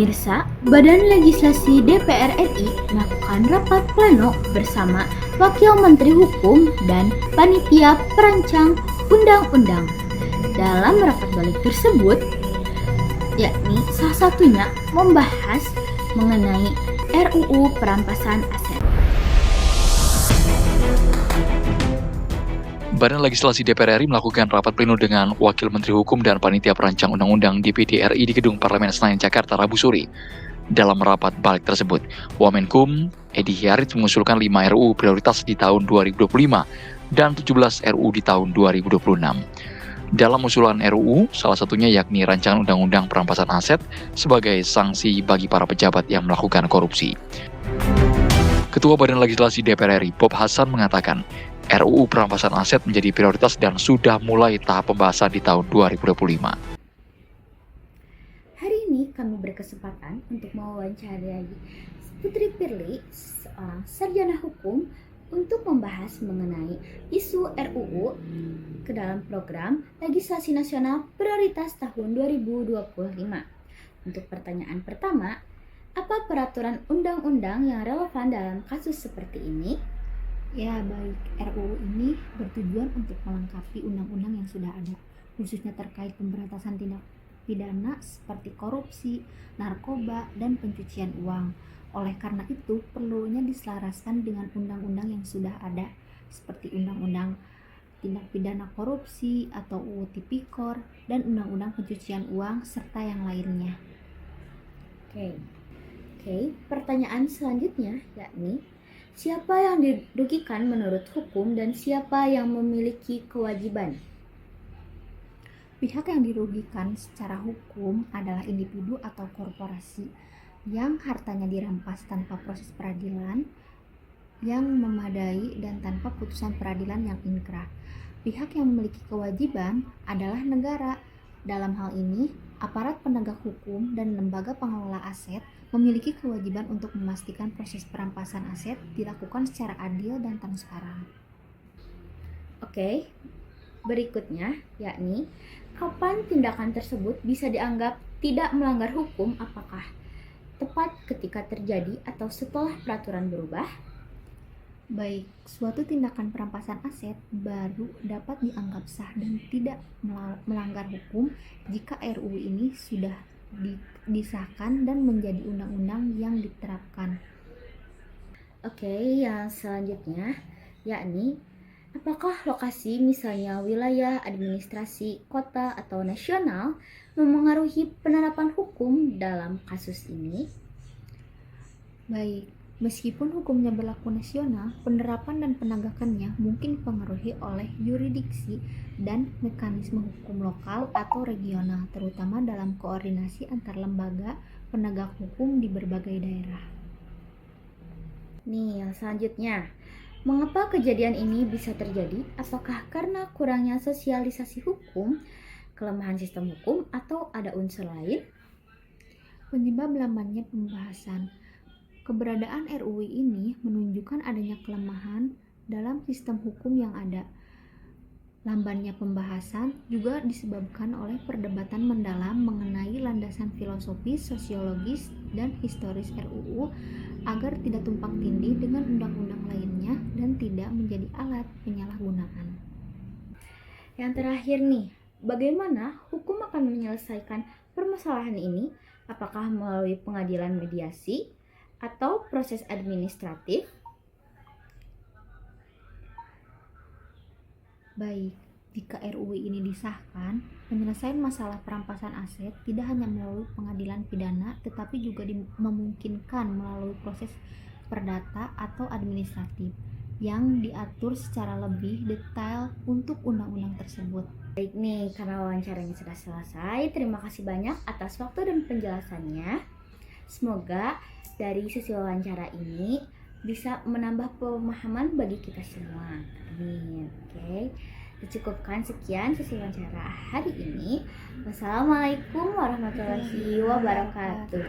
Pemirsa, Badan Legislasi DPR RI melakukan rapat pleno bersama Wakil Menteri Hukum dan Panitia Perancang Undang-Undang. Dalam rapat balik tersebut, yakni salah satunya membahas mengenai RUU Perampasan Aset. Badan Legislasi DPR RI melakukan rapat pleno dengan Wakil Menteri Hukum dan Panitia Perancang Undang-Undang DPD RI di Gedung Parlemen Senayan, Jakarta, Rabu sore. Dalam rapat balik tersebut, Wamenkum Edi Hiarit mengusulkan 5 RUU prioritas di tahun 2025 dan 17 RUU di tahun 2026. Dalam usulan RUU, salah satunya yakni rancangan Undang-Undang Perampasan Aset sebagai sanksi bagi para pejabat yang melakukan korupsi. Ketua Badan Legislasi DPR RI, Bob Hasan, mengatakan RUU Perampasan Aset menjadi prioritas dan sudah mulai tahap pembahasan di tahun 2025. Hari ini kami berkesempatan untuk mewawancarai Putri Firly, seorang sarjana hukum, untuk membahas mengenai isu RUU ke dalam program Legislasi Nasional Prioritas tahun 2025. Untuk pertanyaan pertama, apa peraturan undang-undang yang relevan dalam kasus seperti ini? Ya, baik. RUU ini bertujuan untuk melengkapi undang-undang yang sudah ada, khususnya terkait pemberantasan tindak pidana seperti korupsi, narkoba, dan pencucian uang. Oleh karena itu, perlunya diselaraskan dengan undang-undang yang sudah ada, seperti Undang-Undang Tindak Pidana Korupsi atau UU Tipikor, dan Undang-Undang Pencucian Uang, serta yang lainnya. Oke, pertanyaan selanjutnya yakni siapa yang dirugikan menurut hukum dan siapa yang memiliki kewajiban? Pihak yang dirugikan secara hukum adalah individu atau korporasi yang hartanya dirampas tanpa proses peradilan yang memadai dan tanpa putusan peradilan yang inkrah. Pihak yang memiliki kewajiban adalah negara. Dalam hal ini, aparat penegak hukum dan lembaga pengelola aset memiliki kewajiban untuk memastikan proses perampasan aset dilakukan secara adil dan transparan. Oke, berikutnya yakni kapan tindakan tersebut bisa dianggap tidak melanggar hukum, apakah tepat ketika terjadi atau setelah peraturan berubah? Baik, suatu tindakan perampasan aset baru dapat dianggap sah dan tidak melanggar hukum jika RUU ini sudah disahkan dan menjadi undang-undang yang diterapkan. Oke, yang selanjutnya yakni apakah lokasi, misalnya wilayah, administrasi, kota, atau nasional memengaruhi penerapan hukum dalam kasus ini? Baik, meskipun hukumnya berlaku nasional, penerapan dan penegakannya mungkin dipengaruhi oleh yurisdiksi dan mekanisme hukum lokal atau regional, terutama dalam koordinasi antar lembaga penegak hukum di berbagai daerah. Nih, yang selanjutnya, mengapa kejadian ini bisa terjadi? Apakah karena kurangnya sosialisasi hukum, kelemahan sistem hukum, atau ada unsur lain? Penyebab lambannya pembahasan. Keberadaan RUU ini menunjukkan adanya kelemahan dalam sistem hukum yang ada. Lambannya pembahasan juga disebabkan oleh perdebatan mendalam mengenai landasan filosofis, sosiologis, dan historis RUU agar tidak tumpang tindih dengan undang-undang lainnya dan tidak menjadi alat penyalahgunaan. Yang terakhir nih, bagaimana hukum akan menyelesaikan permasalahan ini? Apakah melalui pengadilan mediasi atau proses administratif? Baik, jika RUU ini disahkan, penyelesaian masalah perampasan aset tidak hanya melalui pengadilan pidana, tetapi juga memungkinkan melalui proses perdata atau administratif yang diatur secara lebih detail untuk undang-undang tersebut. Baik nih, karena wawancaranya sudah selesai, terima kasih banyak atas waktu dan penjelasannya. Semoga dari sesi wawancara ini bisa menambah pemahaman bagi kita semua. Amin. Oke, dicukupkan sekian sesi wawancara hari ini. Wassalamualaikum warahmatullahi wabarakatuh.